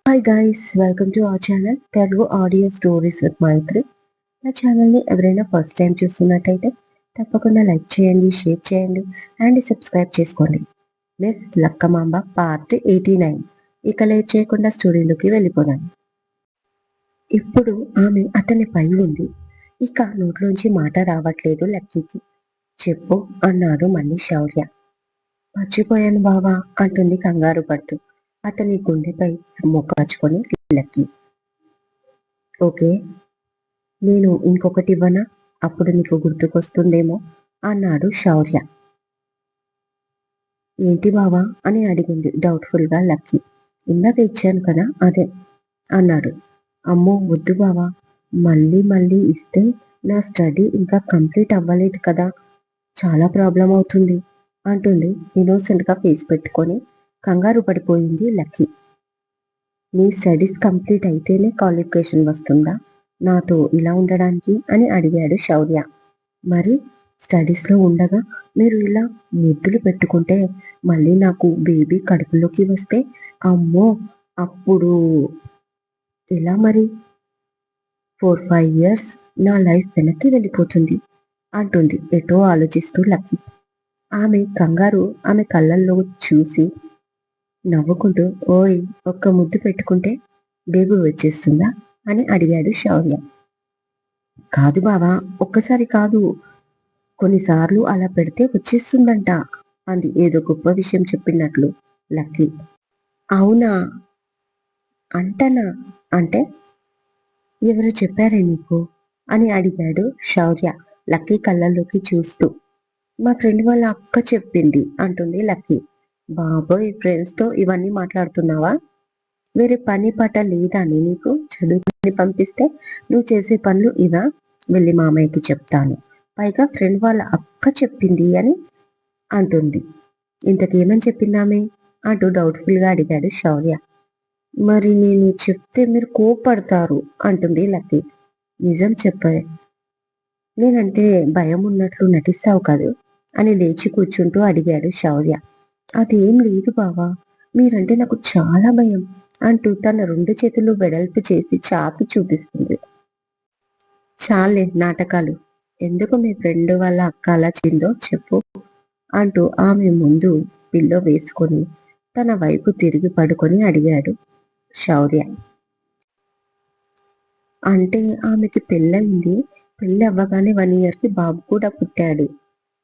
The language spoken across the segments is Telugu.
Hi guys, welcome to our channel Telugu audio stories with Maitri. నా ఛానల్ని ఎవరైనా ఫస్ట్ టైం చూస్తున్నట్టయితే తప్పకుండా లైక్ చేయండి, షేర్ చేయండి అండ్ సబ్స్క్రైబ్ చేసుకోండి. Miss Lakkamamba part 89. ఇక లేట్ చేయకుండా స్టోరీలోకి వెళ్ళిపోదాం. ఇప్పుడు ఆమె అతని పై ఉంది. ఇక నోట్లోంచి మాట రావట్లేదు లక్కీకి. చెప్పు అన్నాడు మళ్ళీ శౌర్య. మర్చిపోయాను బావా అంటుంది కంగారు పడుతూ. అతని గుండెపై మొక్కచుకొని లక్కీ. ఓకే, నేను ఇంకొకటి ఇవ్వనా, అప్పుడు నీకు గుర్తుకొస్తుందేమో అన్నాడు శౌర్య. ఏంటి బావా అని అడిగింది డౌట్ఫుల్ గా లక్కీ. ఇందాక ఇచ్చాను కదా అదే అన్నాడు. అమ్మో వద్దు బావా, మళ్ళీ మళ్ళీ ఇస్తే నా స్టడీ ఇంకా కంప్లీట్ అవ్వలేదు కదా, చాలా ప్రాబ్లం అవుతుంది అంటుంది ఇన్నోసెంట్ గా ఫేస్ పెట్టుకొని. కంగారు పడిపోయింది లక్కీ. నీ స్టడీస్ కంప్లీట్ అయితేనే క్వాలిఫికేషన్ వస్తుందా నాతో ఇలా ఉండడానికి అని అడిగాడు శౌర్య. మరి స్టడీస్లో ఉండగా మీరు ఇలా ముద్దులు పెట్టుకుంటే మళ్ళీ నాకు బేబీ కడుపులోకి వస్తే అమ్మో అప్పుడు ఎలా మరి? 4-5 years నా లైఫ్ వెనక్కి వెళ్ళిపోతుంది అంటుంది ఎటో ఆలోచిస్తూ లక్కీ. ఆమె కంగారు ఆమె కళ్ళల్లో చూసి నవ్వుకుంటూ, ఓయ్ ఒక్క ముద్దు పెట్టుకుంటే బేబీ వచ్చేస్తుందా అని అడిగాడు శౌర్య. కాదు బావా, ఒక్కసారి కాదు, కొన్నిసార్లు అలా పెడితే వచ్చేస్తుందంట అంది ఏదో గొప్ప విషయం చెప్పినట్లు లక్కీ. అవునా అంటనా? అంటే ఎవరు చెప్పారే నీకు అని అడిగాడు శౌర్య లక్కీ కళ్ళల్లోకి చూస్తూ. మా ఫ్రెండ్ వాళ్ళ అక్క చెప్పింది అంటుంది లక్కీ. బాబోయ్, ఫ్రెండ్స్ తో ఇవన్నీ మాట్లాడుతున్నావా? వేరే పని పాట లేదా నీకు? చదువుకుని పంపిస్తే నువ్వు చేసే పనులు ఇవా? వెళ్ళి మామయ్యకి చెప్తాను, పైగా ఫ్రెండ్ వాళ్ళ అక్క చెప్పింది అని అంటుంది. ఇంతకేమని చెప్పిందామే అంటూ డౌట్ఫుల్ గా అడిగాడు శౌర్య. మరి నేను చెప్తే మీరు కోపడతారు అంటుంది లక్కీ. నిజం చెప్పాయి, నేనంటే భయం ఉన్నట్లు నటిస్తావు కాదు అని లేచి కూర్చుంటూ అడిగాడు శౌర్య. అదేం లేదు బావా, మీరంటే నాకు చాలా భయం అంటూ తన 2 చేతులు వెడల్పు చేసి చాపి చూపిస్తుంది. చాలే నాటకాలు, ఎందుకు మీ ఫ్రెండ్ వాళ్ళ అక్క అలా చిందో చెప్పు అంటూ ఆమె ముందు పిల్లో వేసుకొని తన వైపు తిరిగి పడుకొని అడిగాడు శౌర్య. అంటే ఆమెకి పెళ్ళయింది, పెళ్ళి అవ్వగానే 1 year కి బాబు కూడా పుట్టాడు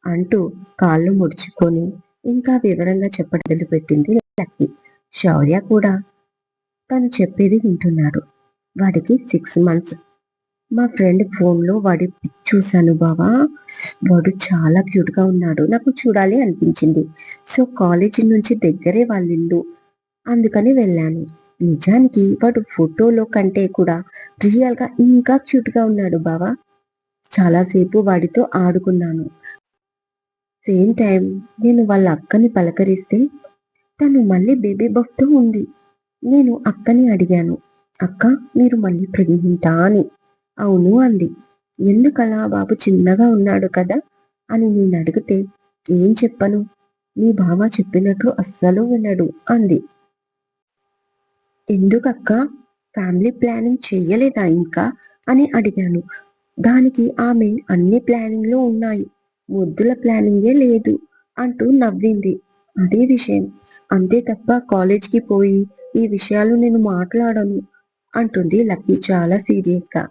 అంటూ కాళ్ళు ముడుచుకొని ఇంకా వివరంగా చెప్పడం మొదలుపెట్టింది లక్కీ. శౌర్య కూడా తను చెప్పేది వింటున్నాడు. వాడికి 6 months. మా ఫ్రెండ్ ఫోన్లో వాడి పిక్ చూశాను బావా, వాడు చాలా క్యూట్ గా ఉన్నాడు, నాకు చూడాలి అనిపించింది. సో కాలేజీ నుంచి దగ్గరే వాళ్ళ ఇల్లు, అందుకని వెళ్ళాను. నిజానికి వాడు ఫోటోలో కంటే కూడా రియల్ గా ఇంకా క్యూట్ గా ఉన్నాడు బావా. చాలాసేపు వాడితో ఆడుకున్నాను. సేమ్ టైం నేను వాళ్ళ అక్కని పలకరిస్తే తను మళ్ళీ బేబీ తో ఉంది. నేను అక్కని అడిగాను, అక్క మీరు మళ్ళీ ప్రెగ్నెంటా అని. అవును అంది. ఎందుకలా, బాబు చిన్నగా ఉన్నాడు కదా అని నేను అడిగితే ఏం చెప్పను, మీ బావ చెప్పినట్లు అస్సలు వినడు అంది. ఎందుకక్క, ఫ్యామిలీ ప్లానింగ్ చెయ్యలేదా ఇంకా అని అడిగాను. దానికి ఆమె అన్ని ప్లానింగ్ లో ఉన్నాయి, ముద్దుల ప్లానింగే లేదు అంటూ నవ్వింది. అదే విషయం, అంతే తప్ప కాలేజ్కి పోయి ఈ విషయాలు నేను మాట్లాడను అంటుంది లక్కీ చాలా సీరియస్ గా.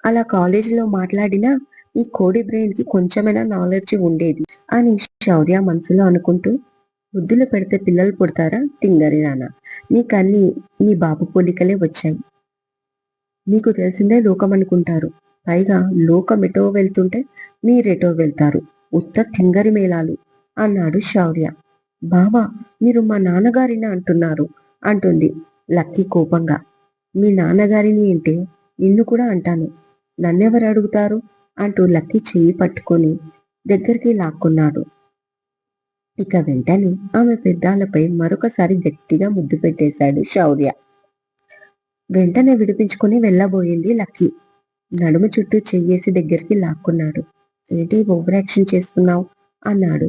అలా కాలేజీలో మాట్లాడినా ఈ కోడి బ్రెయిన్ కి కొంచెమైనా నాలెడ్జ్ ఉండేది అని శౌర్య మనసులో అనుకుంటూ, ముద్దులు పెడితే పిల్లలు పుడతారా తింగరి నాన్న, నీకన్నీ నీ బాబు పోలికలే వచ్చాయి, నీకు తెలిసిందే లోకం అనుకుంటారు, పైగా లోకం ఎటో వెళ్తుంటే మీరెటో వెళ్తారు, ఉత్త తింగరి మేళాలు అన్నాడు శౌర్య. బావా మీరు మా నాన్నగారిని అంటున్నారు అంటుంది లక్కీ కోపంగా. మీ నాన్నగారిని అంటే నిన్ను కూడా అంటాను, నన్నెవరు అడుగుతారు అంటూ లక్కీ చెయ్యి పట్టుకొని దగ్గరికి లాక్కున్నాడు. ఇక వెంటనే ఆమె పెదాలపై మరొకసారి గట్టిగా ముద్దు పెట్టేశాడు శౌర్య. వెంటనే విడిపించుకొని వెళ్ళబోయింది లక్కీ. నడుము చుట్టూ చెయ్యేసి దగ్గరికి లాక్కున్నాడు. ఏంటి ఓవర్ యాక్షన్ చేస్తున్నావు అన్నాడు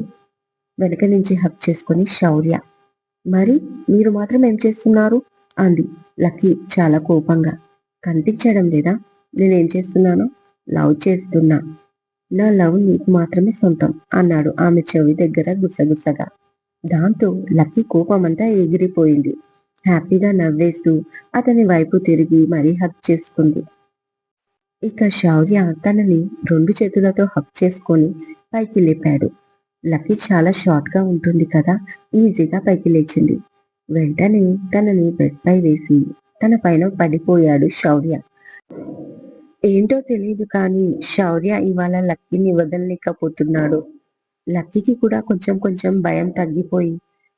వెనక నుంచి హక్ చేసుకుని శౌర్య. మరి మీరు మాత్రం ఏం చేస్తున్నారు అంది లక్కీ చాలా కోపంగా. కనిపించడం లేదా? నేనేం చేస్తున్నానో? లవ్ చేస్తున్నా. నా లవ్ నీకు మాత్రమే సొంతం అన్నాడు ఆమె చెవి దగ్గర గుసగుసగా. దాంతో లక్కీ కోపమంతా ఎగిరిపోయింది. హ్యాపీగా నవ్వేస్తూ అతని వైపు తిరిగి మరీ హగ్ చేసుకుంది. ఇక శౌర్య తనని 2 చేతులతో హగ్ చేసుకొని పైకి లేపాడు. లక్కీ చాలా షార్ట్‌గా ఉంటుంది కదా! ఈజీగా పైకి లేచింది. వెంటనే తనని బెడ్‌పై వేసి తన పైన పడిపోయాడు శౌర్య. ఏంటో తెలీదు కానీ శౌర్య ఇవాళ లక్కీని వదలలేకపోతున్నాడు. లక్కీకి కూడా కొంచెం కొంచెం భయం తగ్గిపోయి,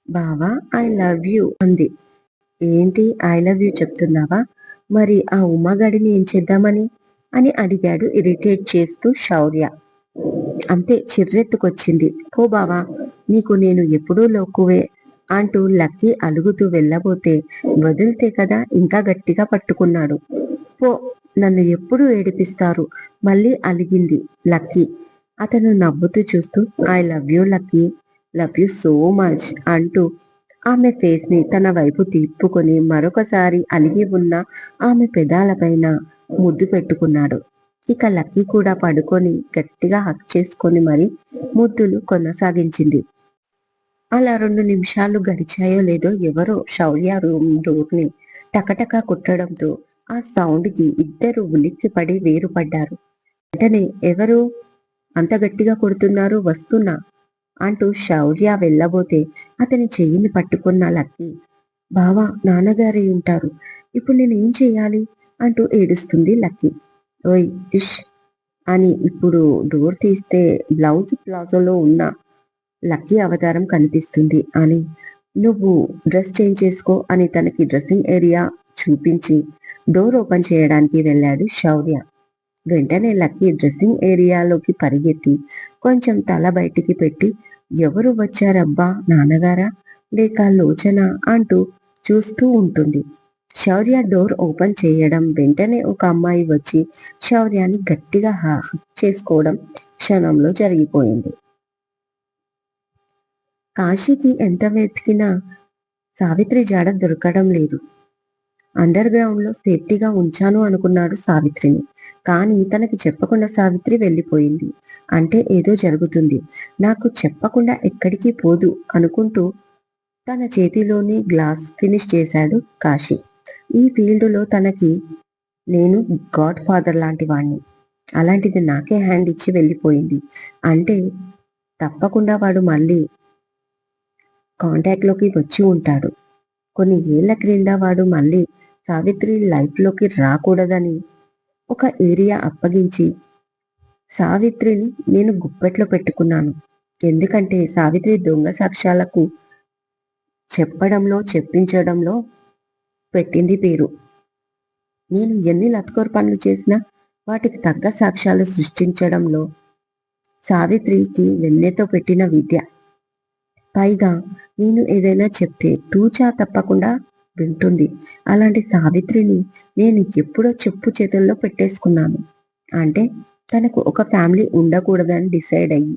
బావా ఐ లవ్ యూ అంది. ఏంటి ఐ లవ్ యూ చెప్తున్నావా? మరి ఆ ఉమాగాడిని ఏం చేద్దామని? అని అడిగాడు ఇరిటేట్ చేస్తూ శౌర్య. అంతే చిర్రెత్తుకొచ్చింది. పో బావా! నీకు నేను ఎప్పుడూ లోకువే అంటూ లక్కీ అలుగుతూ వెళ్ళబోతే వదిలితే కదా ఇంకా గట్టిగా పట్టుకున్నాడు. పో నన్ను ఎప్పుడు ఏడిపిస్తారు మళ్ళీ అలిగింది లక్కీ. అతను నవ్వుతూ చూస్తూ I love you lucky, love you so much అంటూ ఆమె ఫేస్ ని తన వైపు తిప్పుకొని మరొకసారి అలిగి ఉన్న ఆమె పెదాలపైన ముద్దు పెట్టుకున్నాడు. ఇక లక్కీ కూడా పడుకొని గట్టిగా హగ్ చేసుకొని మరి ముద్దులు కొనసాగించింది. అలా 2 నిమిషాలు గడిచాయో లేదో ఎవరో శౌర్య రూమ్ డోర్ ని టకటక కొట్టడంతో ఆ సౌండ్ కి ఇద్దరు ఉలిక్కిపడి వేరుపడ్డారు. వెంటనే ఎవరు అంత గట్టిగా కొడుతున్నారు వస్తున్నా అంటూ శౌర్య వెళ్ళబోతే అతని చెయ్యిని పట్టుకున్న లక్కీ, బావా నాన్నగారే ఉంటారు. ఇప్పుడు నేనేం చెయ్యాలి? అంటూ ఏడుస్తుంది లక్కీ. ఓయ్ ఇష్ అని ఇప్పుడు డోర్ తీస్తే బ్లౌజ్ ప్లాజోలో ఉన్న లక్కీ అవతారం కనిపిస్తుంది అని, నువ్వు డ్రెస్ చేంజ్ చేసుకో అని తనకి డ్రెస్సింగ్ ఏరియా చూపించి డోర్ ఓపెన్ చేయడానికి వెళ్ళాడు శౌర్య. వెంటనే లక్కీ డ్రెస్సింగ్ ఏరియాలోకి పరిగెత్తి కొంచెం తల బయటికి పెట్టి, ఎవరు వచ్చారబ్బా నాన్నగారా లేక లోచన అంటూ చూస్తూ ఉంటుంది. శౌర్య డోర్ ఓపెన్ చేయడం వెంటనే ఒక అమ్మాయి వచ్చి శౌర్యాన్ని గట్టిగా హగ్ చేసుకోవడం క్షణంలో జరిగిపోయింది. కాశీకి ఎంత వెతికినా సావిత్రి జాడ దొరకడం లేదు. అండర్ గ్రౌండ్ లో సేఫ్టీగా ఉంచాను అనుకున్నాడు సావిత్రిని. కానీ తనకి చెప్పకుండా సావిత్రి వెళ్ళిపోయింది. అంటే ఏదో జరుగుతుంది. నాకు చెప్పకుండా ఎక్కడికి పోదు అనుకుంటూ తన చేతిలోని గ్లాస్ ఫినిష్ చేశాడు కాశీ. ఈ ఫీల్డ్‌లో తనకి నేను గాడ్ ఫాదర్ లాంటి వాణ్ణి. అలాంటిది నాకే హ్యాండ్ ఇచ్చి వెళ్ళిపోయింది. అంటే తప్పకుండా వాడు మళ్ళీ కాంటాక్ట్‌లోకి వచ్చి ఉంటాడు. కొన్ని ఏళ్ల క్రింద వాడు మళ్ళీ సావిత్రి లైఫ్‌లోకి రాకూడదని ఒక ఏరియా అప్పగించి సావిత్రిని నేను గుప్పెట్లో పెట్టుకున్నాను. ఎందుకంటే సావిత్రి దొంగ సాక్ష్యాలకు చెప్పడంలో, చెప్పించడంలో పెట్టింది పేరు. నేను ఎన్ని లత్కోర్ పనులు చేసినా వాటికి తగ్గ సాక్ష్యాలు సృష్టించడంలో సావిత్రికి వెన్నెతో పెట్టిన విద్య. పైగా నేను ఏదైనా చెప్తే తూచా తప్పకుండా వింటుంది. అలాంటి సావిత్రిని నేను ఎప్పుడో చెప్పు చేతుల్లో పెట్టేసుకున్నాను. అంటే తనకు ఒక ఫ్యామిలీ ఉండకూడదని డిసైడ్ అయ్యి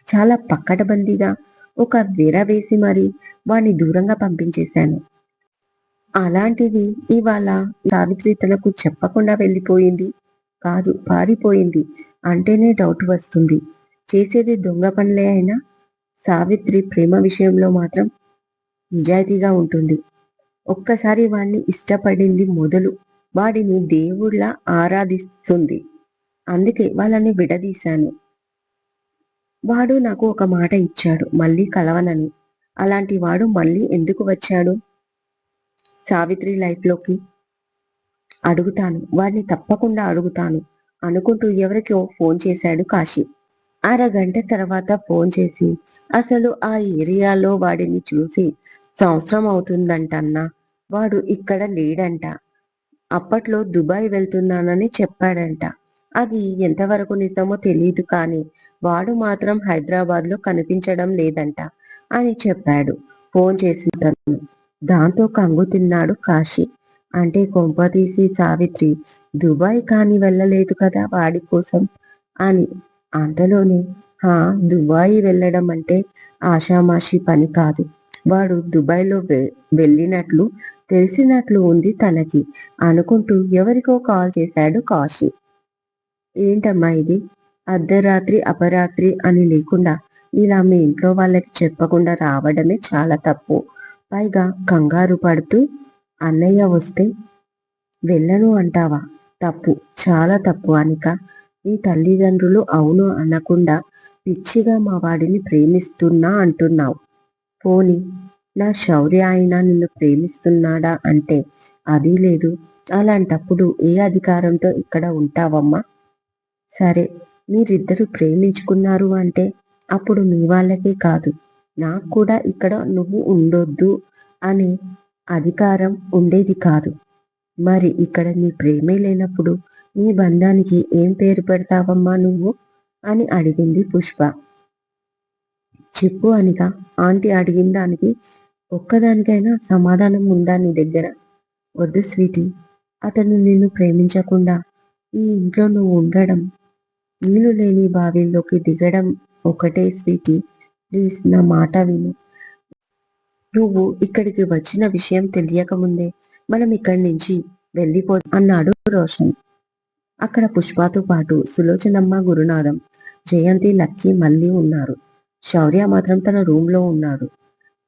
చాలా పక్కడబందీగా ఒక వెర వేసి మరీ వాణ్ణి దూరంగా పంపించేశాను. అలాంటిది ఇవాళ సావిత్రి తనకు చెప్పకుండా వెళ్ళిపోయింది. కాదు పారిపోయింది అంటేనే డౌట్ వస్తుంది. చేసేది దొంగ పనులే అయినా సావిత్రి ప్రేమ విషయంలో మాత్రం నిజాయితీగా ఉంటుంది. ఒక్కసారి వాణ్ణి ఇష్టపడింది మొదలు వాడిని దేవుడిలా ఆరాధిస్తుంది. అందుకే వాళ్ళని విడదీశాను. వాడు నాకు ఒక మాట ఇచ్చాడు మళ్ళీ కలవనని. అలాంటి వాడు మళ్ళీ ఎందుకు వచ్చాడు సావిత్రి లైఫ్‌లోకి? అడుగుతాను. వాడిని తప్పకుండా అడుగుతాను అనుకుంటూ ఎవరికో ఫోన్ చేశాడు కాశీ. అరగంట తర్వాత ఫోన్ చేసి అసలు ఆ ఏరియాలో వాడిని చూసి సంవత్సరం అవుతుందంటన్నా. వాడు ఇక్కడ లేడంట. అప్పట్లో దుబాయ్ వెళ్తున్నానని చెప్పాడంట. అది ఎంతవరకు నిజమో తెలీదు కానీ వాడు మాత్రం హైదరాబాద్‌లో కనిపించడం లేదంట అని చెప్పాడు ఫోన్ చేసినతను. దాంతో కంగు తిన్నాడు కాశీ. అంటే కొంపదీసి సావిత్రి దుబాయ్ కానీ వెళ్ళలేదు కదా వాడి కోసం అని. అంతలోనే హా! దుబాయి వెళ్ళడం అంటే ఆషామాషీ పని కాదు. వాడు దుబాయ్‌లో వెళ్ళినట్లు తెలిసినట్లు ఉంది తనకి అనుకుంటూ ఎవరికో కాల్ చేశాడు కాశీ. ఏంటమ్మా ఇది? అర్ధరాత్రి అపరాత్రి అని లేకుండా ఇలా మీ ఇంట్లో వాళ్ళకి చెప్పకుండా రావడమే చాలా తప్పు. పైగా కంగారు పడుతూ అన్నయ్య వస్తే వెళ్ళను అంటావా? తప్పు, చాలా తప్పు అనిక. నీ తల్లిదండ్రులు అవును అనకుండా పిచ్చిగా మా వాడిని ప్రేమిస్తున్నా అంటున్నావు. పోనీ నా శౌర్య అయినా నిన్ను ప్రేమిస్తున్నాడా అంటే అదీ లేదు. అలాంటప్పుడు ఏ అధికారంతో ఇక్కడ ఉంటావమ్మా? సరే, మీరిద్దరూ ప్రేమించుకున్నారు అంటే అప్పుడు మీ వాళ్ళకే కాదు, నాకు కూడా ఇక్కడ నువ్వు ఉండొద్దు అనే అధికారం ఉండేది కాదు. మరి ఇక్కడ నీ ప్రేమే లేనప్పుడు నీ బంధానికి ఏం పేరు పెడతావమ్మా నువ్వు? అని అడిగింది పుష్ప. చెప్పు అనిక, ఆంటీ అడిగిన దానికి ఒక్కదానికైనా సమాధానం ఉందా నీ దగ్గర? వద్దు స్వీటీ, అతను నిన్ను ప్రేమించకుండా ఈ ఇంట్లో నువ్వు ఉండడం, నీళ్లు లేని బావిలోకి దిగడం ఒకటే స్వీటీ. ప్లీజ్ నా మాట విను. నువ్వు ఇక్కడికి వచ్చిన విషయం తెలియకముందే మనం ఇక్కడి నుంచి వెళ్ళిపో అన్నాడు రోషన్. అక్కడ పుష్పతో పాటు సులోచనమ్మ, గురునాథం, జయంతి, లక్కీ మళ్ళీ ఉన్నారు. శౌర్య మాత్రం తన రూమ్లో ఉన్నాడు.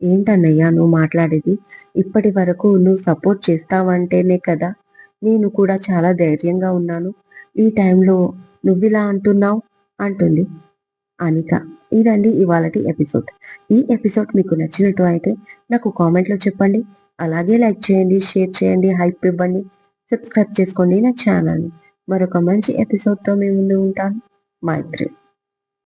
ఏంటన్నయ్యా నువ్వు మాట్లాడేది? ఇప్పటి వరకు నువ్వు సపోర్ట్ చేస్తావంటేనే కదా నేను కూడా చాలా ధైర్యంగా ఉన్నాను. ఈ టైంలో నువ్విలా అంటున్నావు అంటుంది అనిక. ఇదండి ఇవాళటి ఎపిసోడ్. ఈ ఎపిసోడ్ మీకు నచ్చినట్టు అయితే నాకు కామెంట్లో చెప్పండి. అలాగే లైక్ చేయండి, షేర్ చేయండి, హైప్ ఇవ్వండి, సబ్స్క్రైబ్ చేసుకోండి నా ఛానల్ని. మరొక మంచి ఎపిసోడ్తో మీ ముందు ఉంటాను. మైత్రి.